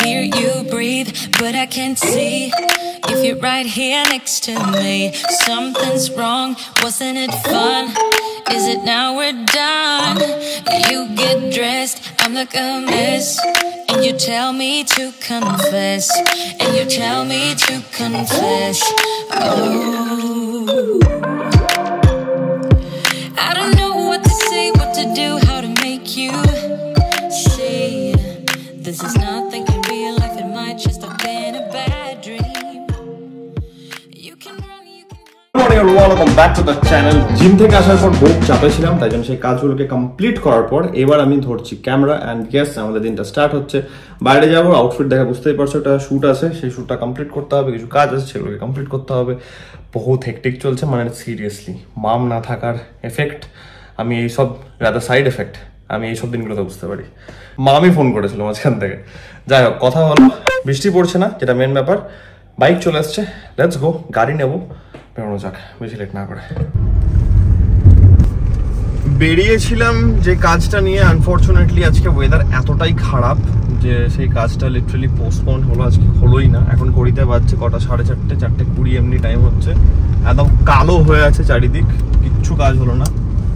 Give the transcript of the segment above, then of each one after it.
hear you breathe, but I can't see if you're right here next to me. Something's wrong, wasn't it fun? Is it now we're done? You get dressed, I'm like a mess, and you tell me to confess, and you tell me to confess. Oh, I don't know what to say, what to do, how to make you see this is nothing can be life, it might just have been a bad dream. You can run, you can Good morning everyone, welcome back to the channel. Gym থেকে আসার পর বহুত চাপে ছিলাম, তাই জন্য সেই কাজগুলোকে কমপ্লিট করার পর এবার আমি ধরছি ক্যামেরা এন্ড ইয়েস আমাদের দিনটা স্টার্ট হচ্ছে। বাইরে যাব, আউটফিট দেখা বুঝতেই পারছো, একটা শুট আছে, সেই শুটটা কমপ্লিট করতে হবে, কিছু কাজ আছে সেগুলোকে কমপ্লিট করতে হবে। বহুত হেকটিক চলছে, মানে সিরিয়াসলি মাম না থাকার এফেক্ট, আমি এইসব রাদার সাইড এফেক্ট আমি এইসব দিনগুলোতে বুঝতে পারি। মামি ফোন করেছিল মাঝখান থেকে। যাই হোক, কথা হলো, বৃষ্টি পড়ছে না, যেটা মেন ব্যাপার। বাইক চলে আসছে, লেটস গো, গাড়ি নেবো, বেরোনো যাক, বেশি লেট না করে। বেরিয়েছিলাম যে কাজটা নিয়ে, আনফরচুনেটলি আজকে ওয়েদার এতটাই খারাপ যে সেই কাজটা লিটারালি পোস্টপোন হলো, আজকে হলোই না। এখন ঘড়িতে বাজছে কটা, 4:30, 4:20 এমনি টাইম হচ্ছে। একদম কালো হয়ে আছে চারিদিক, কিচ্ছু কাজ হলো না।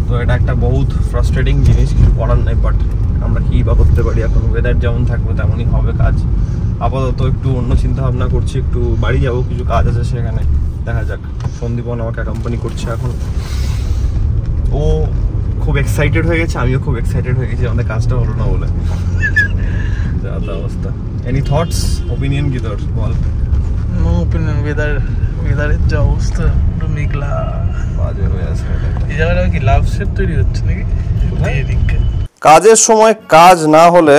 তো এটা একটা বহুত ফ্রাস্ট্রেটিং জিনিস, কিছু করার নাই, বাট আমরা কি বা করতে পারি। এখন ওয়েদার যেমন থাকবে তেমনই হবে কাজ। আপাতত একটু অন্য চিন্তা ভাবনা করছি, একটু বাড়ি যাবো, কিছু কাজ আছে সেখানে, দেখা যাক। সন্দীপন আমাকে অ্যাকম্পানি করছে এখন, ও খুব এক্সাইটেড হয়ে গেছে, আমিও খুব এক্সাইটেড হয়ে গেছি আমাদের কাজটা হলো না বলে। যা অবস্থা। এনি থটস, ওপিনিয়ন কি তোর বল? নো ওপিনিয়ন, ওয়েদারের যে অবস্থা, পুরো মেঘলা বাজে হয়ে আছে। এই জায়গাটা কি লাভ সেট তৈরি হচ্ছে নাকি? কাজের সময় কাজ না হলে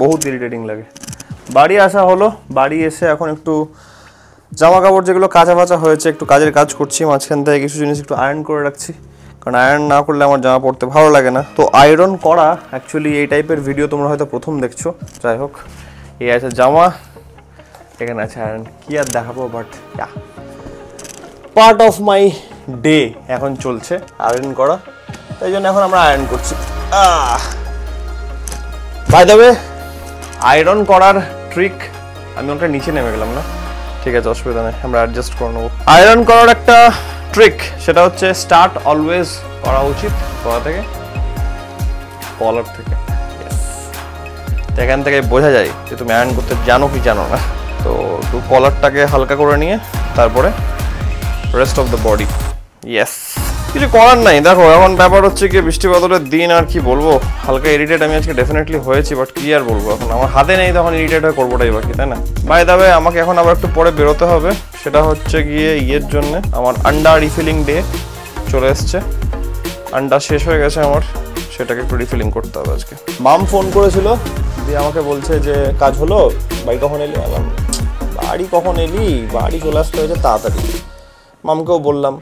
বহুত ইরিটেটিং লাগে। বাড়ি আসা হলো, বাড়ি এসে এখন একটু জামা কাপড় যেগুলো কাঁচা ফাঁচা হয়েছে একটু কাজের কাজ করছি, মাঝখান থেকে কিছু জিনিস একটু আয়রন করে রাখছি, কারণ আয়রন না করলে আমার জামা পরতে ভালো লাগে না। তো আয়রন করা অ্যাকচুয়ালি এই টাইপের ভিডিও তোমরা হয়তো প্রথম দেখছো। যাই হোক, এই আছে জামা, এখানে আছে আয়রন, কি আর দেখাবো, but part of my day এখন চলছে আয়রন করা, তাই জন্য এখন আমরা আয়রন করছি। বাই দ্য ওয়ে, আয়রন করার ট্রিক, আমি ওটা নিচে নেমে গেলাম না, ঠিক আছে অসুবিধা নেই, আমরা অ্যাডজাস্ট করে নেবো। আয়রন করার একটা ট্রিক, সেটা হচ্ছে স্টার্ট অলওয়েজ করা উচিত কোথা থেকে, কলার থেকে। এখান থেকে বোঝা যায় যে তুমি আয়রন করতে জানো কি জানো না। তো একটু কলারটাকে হালকা করে নিয়ে তারপরে rest of the body. Yes, কিছু করার নাই। দেখো এখন ব্যাপার হচ্ছে কি, বৃষ্টি বাদলের দিন, আর কি বলবো, হালকা ইরিটেট আমি আজকে ডেফিনেটলি হয়েছি, বাট কি আর বলবো, এখন আমার হাতে নেই, তখন ইরিটেট হয়ে করবোটাই বাকি, তাই না? বাই দ্য ওয়ে, আমাকে এখন আবার একটু পরে বেরোতে হবে, সেটা হচ্ছে গিয়ে ইয়ের জন্য, আমার আন্ডা রিফিলিং ডে চলে এসছে, আন্ডা শেষ হয়ে গেছে আমার, সেটাকে একটু রিফিলিং করতে হবে আজকে। মাম ফোন করেছিল, দিয়ে আমাকে বলছে যে কাজ হলো, বাড়ি কখন এলি? বাড়ি কখন এলি, বাড়ি চলে আসতে হয়েছে তাড়াতাড়ি। মামকেও বললাম,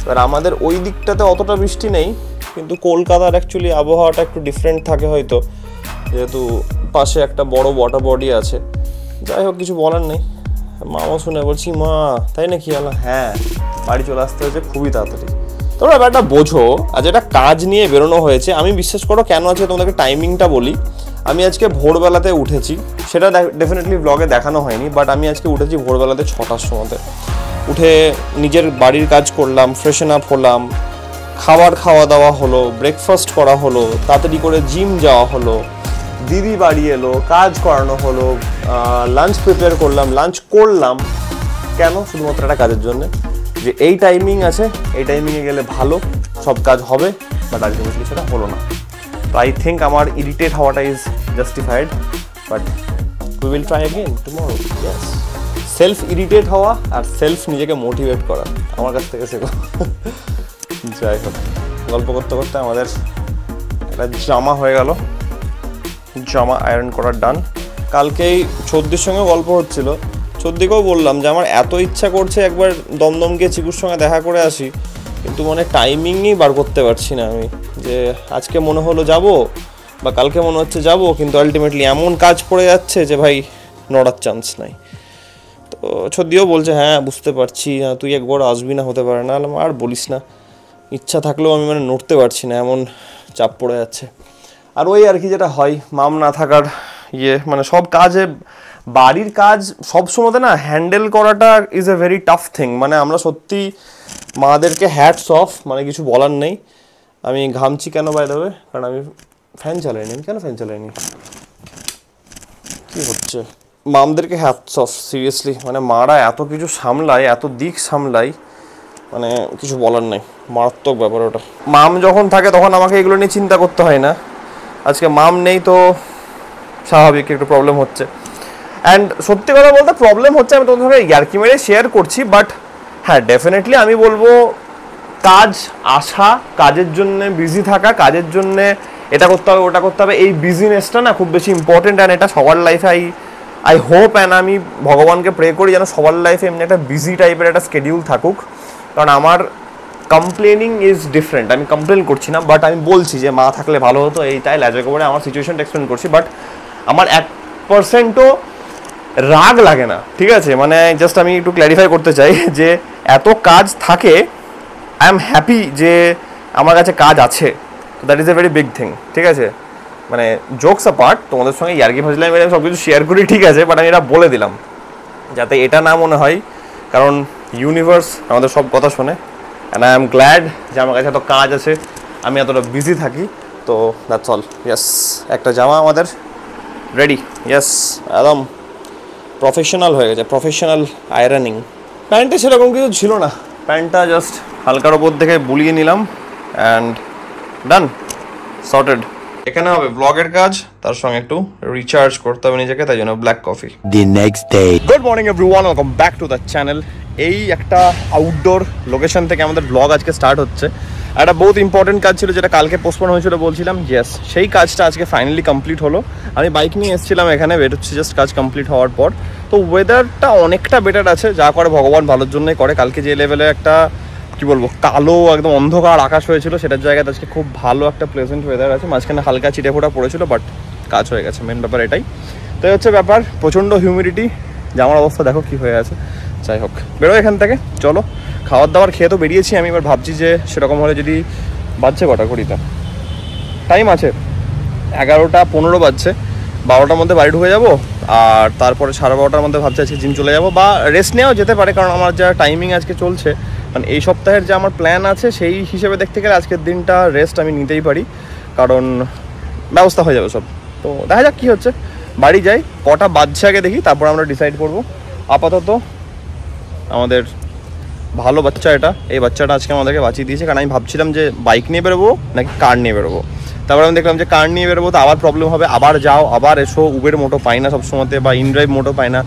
এবার আমাদের ওই দিকটাতে অতটা বৃষ্টি নেই, কিন্তু কলকাতার অ্যাকচুয়ালি আবহাওয়াটা একটু ডিফারেন্ট থাকে হয়তো, যেহেতু পাশে একটা বড় ওয়াটার বডি আছে। যাই হোক, কিছু বলার নেই। মামা শুনে বলছি, মা তাই নাকি? হ্যাঁ, বাড়ি চলে আসতে হয়েছে খুবই তাড়াতাড়ি। তোমরা ব্যাপারটা বোঝো, আজ একটা কাজ নিয়ে বেরোনো হয়েছে। আমি বিশ্বাস করো কেন আছে, তোমাদেরকে টাইমিংটা বলি। আমি আজকে ভোরবেলাতে উঠেছি, সেটা ডেফিনেটলি ব্লগে দেখানো হয়নি, বাট আমি আজকে উঠেছি ভোরবেলাতে 6টার সময়তে। উঠে নিজের বাড়ির কাজ করলাম, ফ্রেশন আপ হলাম, খাওয়া দাওয়া হলো, ব্রেকফাস্ট করা হলো, তাড়াতাড়ি করে জিম যাওয়া হলো, দিদি বাড়ি এলো, কাজ করানো হলো, লাঞ্চ প্রিপেয়ার করলাম, লাঞ্চ করলাম। কেন? শুধুমাত্র একটা কাজের জন্য, যে এই টাইমিং আছে, এই টাইমিংয়ে গেলে ভালো, সব কাজ হবে, বাট আলটিমেটলি সেটা হলো না। তো আই থিঙ্ক আমার ইরিটেট হওয়াটা is justified, but we will try again tomorrow. Yes, self irritate হওয়া আর সেলফ নিজেকে মোটিভেট করা আমার কাছ থেকে শেখো। যাই হোক, গল্প করতে করতে আমাদের একটা জামা হয়ে গেল, জামা আয়রন করার ডান। কালকেই ছদ্দির সঙ্গে গল্প হচ্ছিল, ছদ্দিকেও বললাম যে আমার এত ইচ্ছা করছে একবার দমদম গিয়ে চিকুর সঙ্গে দেখা করে আসি, কিন্তু মানে টাইমিংই বার করতে পারছি না আমি, যে আজকে মনে হলো যাব বা কালকে মনে হচ্ছে যাব, কিন্তু আলটিমেটলি এমন কাজ পড়ে যাচ্ছে যে ভাই নড়ার চান্স নাই। তো ছদিও বলছে হ্যাঁ বুঝতে পারছি, তুই একবার আসবি না, হতে পারে না। আর বলিস না, ইচ্ছা থাকলেও আমি মানে নড়তে পারছি না, এমন চাপ পড়ে যাচ্ছে। আর ওই আর কি যেটা হয় মাম না থাকার মানে সব কাজে, বাড়ির কাজ সবসময় না হ্যান্ডেল করাটা is a very tough thing. মানে আমরা সত্যি মাদেরকে হ্যাটস অফ, মানে কিছু বলার নেই। আমি ঘামছি কেন বাই দ্য ওয়ে, কারণ আমি ফ্যান চালাইনি। আমি কেন ফ্যান চালাইনি, কি হচ্ছে? মামদেরকে হ্যাটস অফ সিরিয়াসলি, মানে মারা এত কিছু সামলায়, এত দিক সামলায়, মানে কিছু বলার নেই, মারাত্মক ব্যাপার ওটা। মাম যখন থাকে তখন আমাকে এগুলো নিয়ে চিন্তা করতে হয় না, আজকে মাম নেই তো স্বাভাবিক একটু প্রবলেম হচ্ছে। অ্যান্ড সত্যি কথা বলতে প্রবলেম হচ্ছে, আমি তোমাদের সঙ্গে ইয়ার্কি মেরে শেয়ার করছি, বাট হ্যাঁ ডেফিনেটলি আমি বলবো কাজ আসা, কাজের জন্যে বিজি থাকা, কাজের জন্যে এটা করতে হবে ওটা করতে হবে, এই বিজিনেসটা না খুব বেশি ইম্পর্টেন্ট। অ্যান্ড এটা সবার লাইফে আই হোপ অ্যান্ড আমি ভগবানকে প্রে করি যেন সবার লাইফে এমনি একটা বিজি টাইপের একটা স্কেডিউল থাকুক। কারণ আমার কমপ্লেনিং ইজ ডিফারেন্ট, আমি কমপ্লেন করছি না, বাট আমি বলছি যে মা থাকলে ভালো হতো, এইটাই ল্যাজে করে আমার সিচুয়েশনটা এক্সপ্লেন করছি। বাট আমার 1%ও রাগ লাগে না, ঠিক আছে? মানে জাস্ট আমি একটু ক্ল্যারিফাই করতে চাই যে এত কাজ থাকে, আই এম হ্যাপি যে আমার কাছে কাজ আছে, that is a very big thing, ঠিক আছে? মানে জোকস অ্যাপার্ট, তোমাদের সঙ্গে ইয়ার্কি ফাজলামি আমি সব কিছু শেয়ার করি, ঠিক আছে, বাট আমি এটা বলে দিলাম যাতে এটা না মনে হয়, কারণ ইউনিভার্স আমাদের সব কথা শোনে। অ্যান্ড আই এম গ্ল্যাড যে আমার কাছে এত কাজ আছে, আমি এতটা বিজি থাকি। তো দ্যাটস অল। ইয়েস, একটা জামা আমাদের রেডি। ইয়েস, একদম প্রফেশনাল হয়ে গেছে, প্রফেশনাল আয়রনিং। প্যান্টে সেরকম কিছু ছিল না, প্যান্টটা জাস্ট হালকার ওপর থেকে বুলিয়ে নিলাম অ্যান্ড ডান, সর্টেড। এখানে হবে ব্লগের কাজ, তার সঙ্গে একটু রিচার্জ করতে হবে নিজেকে, তাই জন্য black coffee. The next day. Good morning everyone, welcome back to the channel. এই একটা আউটডোর লোকেশন থেকে আমাদের ব্লগ আজকে স্টার্ট হচ্ছে। একটা বহুত ইম্পর্টেন্ট কাজ ছিল যেটা কালকে পোস্টপোন হয়েছিল বলছিলাম, ইয়েস সেই কাজটা আজকে ফাইনালি কমপ্লিট হলো। আমি বাইক নিয়ে এসেছিলাম এখানে, ওয়েট হচ্ছে জাস্ট কাজ কমপ্লিট হওয়ার পর। তো ওয়েদারটা অনেকটা বেটার আছে, যা করে ভগবান ভালোর জন্যই করে। কালকে যে লেভেলে একটা কি বলবো কালো একদম অন্ধকার আকাশ হয়েছিল, সেটার জায়গায় আজকে খুব ভালো একটা প্লেজেন্ট ওয়েদার আছে। মাঝখানে হালকা চিটে ফোটা পড়েছিল, বাট কাজ হয়ে গেছে, মেন ব্যাপার এটাই। তো হচ্ছে ব্যাপার, প্রচণ্ড হিউমিডিটি, জামার অবস্থা দেখো কি হয়ে আছে। যাই হোক, বেরো এখান থেকে, চলো। খাবার দাবার খেয়ে তো বেরিয়েছি আমি, এবার ভাবছি যে সেরকম হলে যদি বাজছে কটা ঘড়িতে, টাইম আছে 11:15 বাজছে, 12টার মধ্যে বাড়ি ঢুকে যাবো। আর তারপরে 12:30টার মধ্যে ভাবছি আজকে জিম চলে যাবো, বা রেস্ট নেওয়াও যেতে পারে, কারণ আমার যা টাইমিং আজকে চলছে, মানে এই সপ্তাহের যে আমার প্ল্যান আছে সেই হিসেবে দেখতে গেলে আজকের দিনটা রেস্ট আমি নিতেই পারি, কারণ ব্যবস্থা হয়ে যাবে সব। তো দেখা যাক কী হচ্ছে, বাড়ি যাই, কটা বাজছে আগে দেখি, তারপর আমরা ডিসাইড করবো। আপাতত আমাদের ভালো বাচ্চা এটা, এই বাচ্চাটা আজকে আমাদেরকে বাঁচিয়ে দিয়েছে, কারণ আমি ভাবছিলাম যে বাইক নিয়ে বেরোবো নাকি কার নিয়ে বেরোবো। তারপর আমি দেখলাম যে কার নিয়ে বেরোবো তো আবার প্রবলেম হবে, আবার যাও আবার এসো, উবের মোটো পাই না সবসময়তে, বা ইনড্রাইভ মোটো পাই না।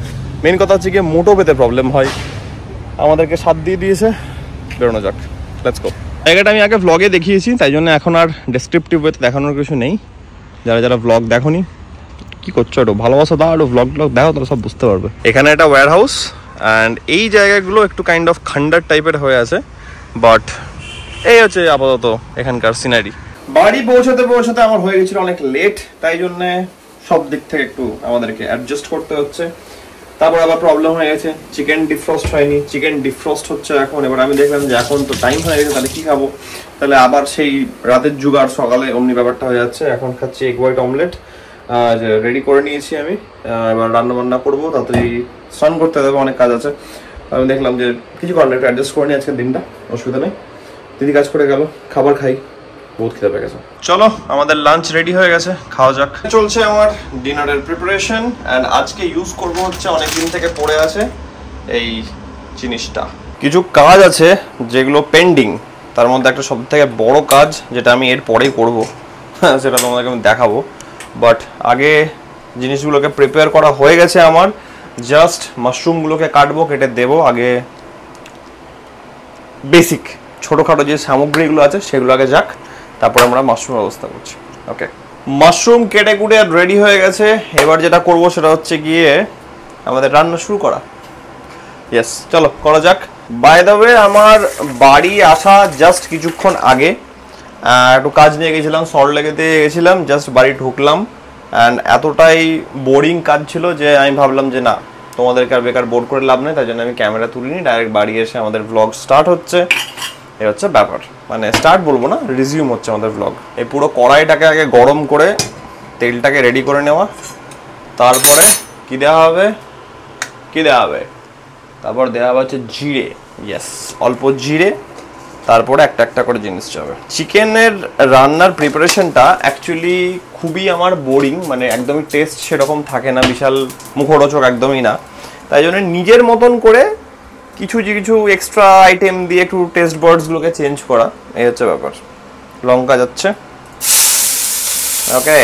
মেন কথা হচ্ছে গিয়ে মোটো পেতে প্রবলেম হয়। আমাদেরকে সাথ দিয়ে দিয়েছে, বেরোনো যাক, লেটস গো। জায়গাটা আমি আগে ভ্লগে দেখিয়েছি, তাই জন্য এখন আর ডেসক্রিপটিভ ওয়েতে দেখানোর কিছু নেই। যারা যারা ভ্লগ দেখোনি, কী করছো একটু ভালোবাসা দাও, একটু ভ্লগ দেখো, তারা সব বুঝতে পারবে। এখানে একটা ওয়্যার হাউস, অ্যান্ড এই জায়গাগুলো একটু কাইন্ড অফ খান্ডার টাইপের হয়ে আছে, বাট এই হচ্ছে আপাতত এখানকার সিনারি। বাড়ি পৌঁছাতে পৌঁছাতে আমার হয়ে গেছিল অনেক লেট, তাই জন্যে সব দিক থেকে একটু আমাদেরকে অ্যাডজাস্ট করতে হচ্ছে। তারপর আবার প্রবলেম হয়ে গেছে, চিকেন ডিফ্রস্ট হয়নি, চিকেন ডিফ্রস্ট হচ্ছে এখন। এবার আমি দেখলাম যে এখন তো টাইম হয়ে গেছে, তাহলে কী খাবো? তাহলে আবার সেই রাতের জুগাড়, সকালে অমনি ব্যাপারটা হয়ে যাচ্ছে। এখন খাচ্ছি এগ হোয়াইট অমলেট, রেডি করে নিয়েছি আমি। এবার রান্না বান্না করবো, তাড়াতাড়ি স্নান করতে হবে, অনেক কাজ আছে। আমি দেখলাম যে কিছু করার একটু অ্যাডজাস্ট করে নিই আজকের দিনটা, অসুবিধা নেই। দিদি কাজ করে গেল, খাবার খাই, বহুত খিদে পেয়ে গেছে। চলো, আমাদের লাঞ্চ রেডি হয়ে গেছে, খাওয়া যাক। চলছে আমার ডিনারের প্রিপারেশন, অ্যান্ড আজকে ইউজ করবো হচ্ছে অনেকদিন থেকে পড়ে আছে এই জিনিসটা। কিছু কাজ আছে যেগুলো পেন্ডিং, তার মধ্যে একটা সব থেকে বড় কাজ যেটা আমি এর পরেই করবো, সেটা তোমাদেরকে আমি দেখাবো। বাট আগে জিনিসগুলোকে প্রিপেয়ার করা হয়ে গেছে আমার, জাস্ট মাশরুমগুলোকে কাটবো, কেটে দেবো। আগে বেসিক ছোটোখাটো যে সামগ্রীগুলো আছে সেগুলো আগে যাক, তারপর আমরা মাশরুম ব্যবস্থা করছি। ওকে, মাশরুম কেটে কুটে রেডি হয়ে গেছে। এবার যেটা করবো সেটা হচ্ছে গিয়ে আমাদের রান্না শুরু করা। ইয়েস, চলো করা যাক। বাই দ্য ওয়ে, আমার বাড়ি আসা জাস্ট কিছুক্ষণ আগে একটু কাজ নিয়ে গেছিলাম, সল্টলেকেতে গেছিলাম, জাস্ট বাড়ি ঢুকলাম। অ্যান্ড এতটাই বোরিং কাজ ছিল যে আমি ভাবলাম যে না, তোমাদেরকে আর বেকার বোর করে লাভ নেই, তাই জন্য আমি ক্যামেরা তুলিনি, ডাইরেক্ট বাড়ি এসে আমাদের ব্লগ স্টার্ট হচ্ছে। এই হচ্ছে ব্যাপার, মানে স্টার্ট বলবো না, রিজিউম হচ্ছে আমাদের ব্লগ। এই পুরো কড়াইটাকে আগে গরম করে তেলটাকে রেডি করে নেওয়া, তারপরে কি দেওয়া হবে, তারপর দেওয়া হবে হচ্ছে জিরে। ইয়েস, অল্প জিরে, তারপরে একটা একটা করে জিনিস যাবে। চিকেনের রান্নার প্রিপারেশনটা অ্যাকচুয়ালি খুবই আমার বোরিং, মানে একদমই টেস্ট সেরকম থাকে না, বিশাল মুখরোচক একদমই না। তাই জন্য নিজের মতন করে কিছু এক্সট্রা আইটেম দিয়ে একটু টেস্ট বার্ডসগুলোকে চেঞ্জ করা, এই হচ্ছে ব্যাপার। লঙ্কা যাচ্ছে, ওকে।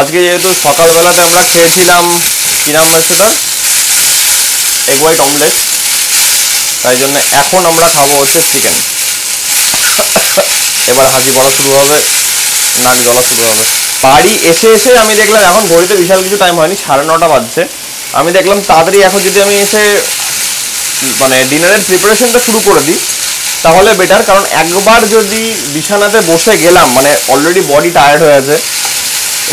আজকে যেহেতু সকালবেলাতে আমরা খেয়েছিলাম কি নাম হচ্ছে তার, এগ হোয়াইট অমলেট, তাই জন্য এখন আমরা খাবো হচ্ছে চিকেন। এবার হাসি পড়া শুরু হবে, নাক জ্বলা শুরু হবে। বাড়ি এসে আমি দেখলাম এখন ঘড়িতে বিশাল কিছু টাইম হয়নি, 9:30 বাজছে। আমি দেখলাম তাড়াতাড়ি এখন যদি আমি এসে মানে ডিনারের প্রিপারেশনটা শুরু করে দিই তাহলে বেটার, কারণ একবার যদি বিছানাতে বসে গেলাম মানে অলরেডি বডি টায়ার্ড হয়ে আছে,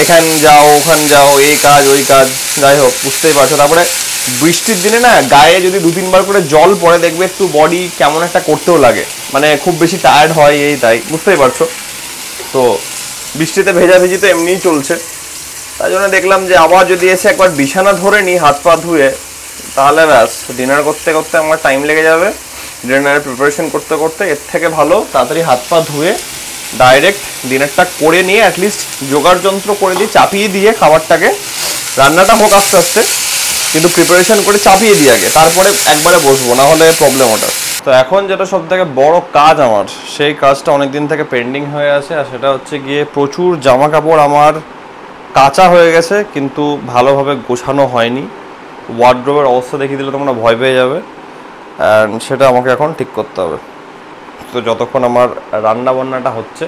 এখান যাও ওখান যাও, এই কাজ ওই কাজ, যাই হোক বুঝতেই পারছো। তারপরে বৃষ্টির দিনে না গায়ে যদি 2-3 বার করে জল পড়ে দেখবে একটু বডি কেমন একটা করতেও লাগে, মানে খুব বেশি টায়ার্ড হয়, এই তাই বুঝতেই পারছো। তো বৃষ্টিতে ভেজাভেজি তো এমনিই চলছে, তাই জন্য দেখলাম যে আবার যদি এসে একবার বিছানা ধরে নিই হাত পা ধুয়ে, তাহলে ব্যাস ডিনার করতে করতে আমার টাইম লেগে যাবে। ডিনারের প্রিপারেশন করতে করতে এর থেকে ভালো তাড়াতাড়ি হাত পা ধুয়ে ডাইরেক্ট ডিনারটা করে নিয়ে অ্যাটলিস্ট জোগাড় যন্ত্র করে দিয়ে চাপিয়ে দিয়ে খাবারটাকে, রান্নাটা হোক আস্তে আস্তে, কিন্তু প্রিপারেশন করে চাপিয়ে দিই আগে, তারপরে একবারে বসবো, না হলে প্রবলেম ওটা। তো এখন যেটা সব থেকে বড় কাজ আমার, সেই কাজটা অনেকদিন থেকে পেন্ডিং হয়ে আছে, আর সেটা হচ্ছে গিয়ে প্রচুর জামা কাপড় আমার কাঁচা হয়ে গেছে কিন্তু ভালোভাবে গোছানো হয়নি। ওয়ার্ড্রোবের অবস্থা দেখিয়ে দিলে তোমরা ভয় পেয়ে যাবে, অ্যান্ড সেটা আমাকে এখন ঠিক করতে হবে। তো যতক্ষণ আমার রান্না বান্নাটা হচ্ছে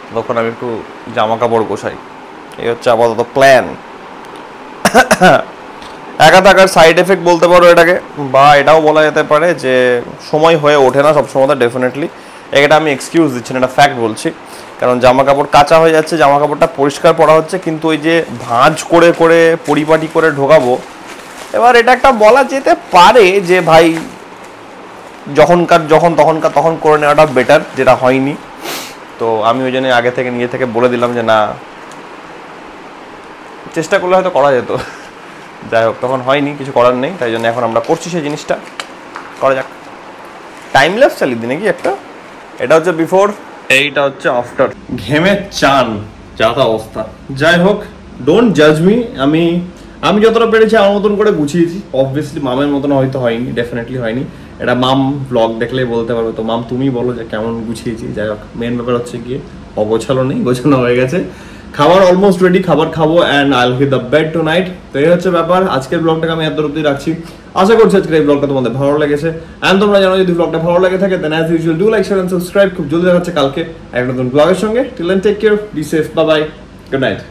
ততক্ষণ আমি একটু জামা কাপড় গোছাই, এই হচ্ছে আপাতত প্ল্যান। একা থাকার সাইড এফেক্ট বলতে পারো এটাকে, বা এটাও বলা যেতে পারে যে সময় হয়ে ওঠে না সবসময়, ডেফিনেটলি এটা আমি এক্সকিউজ দিচ্ছি না, এটা ফ্যাক্ট বলছি। কারণ জামা কাপড় কাঁচা হয়ে যাচ্ছে, জামা কাপড়টা পরিষ্কার পরা হচ্ছে, কিন্তু ওই যে ভাঁজ করে করে পরিপাটি করে ঢোকাবো, এবার এটা একটা বলা যেতে পারে যে ভাই তখন করে নেওয়াটা বেটার, যেটা হয়নি। তো আমি ওই জন্য আগে থেকে নিজে থেকে বলে দিলাম যে না, চেষ্টা করলে হয়তো করা যেত, যাই হোক তখন হয়নি, কিছু করার নেই, তাই জন্য এখন আমরা করছি সেই জিনিসটা, করা যাক। টাইম ল্যাপস চালিয়ে দিই নাকি একটা, এটা হচ্ছে বিফোর, এইটা হচ্ছে আফটার। ঘেমে চান যা তা অবস্থা, যাই হোক ডোন্ট জাজ মি। আমি যতটা পেরেছি আমার মতন করে গুছিয়েছি, অবভিয়াসলি মামের মতন হয়তো হয়নি, ডেফিনেটলি হয়নি, এটা মাম ব্লগ দেখলেই বলতে পারবে। তো মাম তুমি বলো যে কেমন গুছিয়েছি। যাই হোক মেন ব্যাপার হচ্ছে গিয়ে অগোছালো নেই, গোছানো হয়ে গেছে, খাবার অলমোস্ট রেডি, খাবার খাবো and I will hit the bed tonight. তো এই হচ্ছে ব্যাপার, আজকের ব্লগটাকে আমি এত অবধি রাখছি। আশা করছি আজকের এই ব্লগটা তোমাদের ভালো লেগেছে, অ্যান্ড তোমরা জানো যদি ব্লগটা ভালো লাগে থাকে then as usual do like share and subscribe. খুব জলদি দেখা হচ্ছে কালকে একটা নতুন ব্লগের সঙ্গে। Till then take care, be safe, bye bye, good night.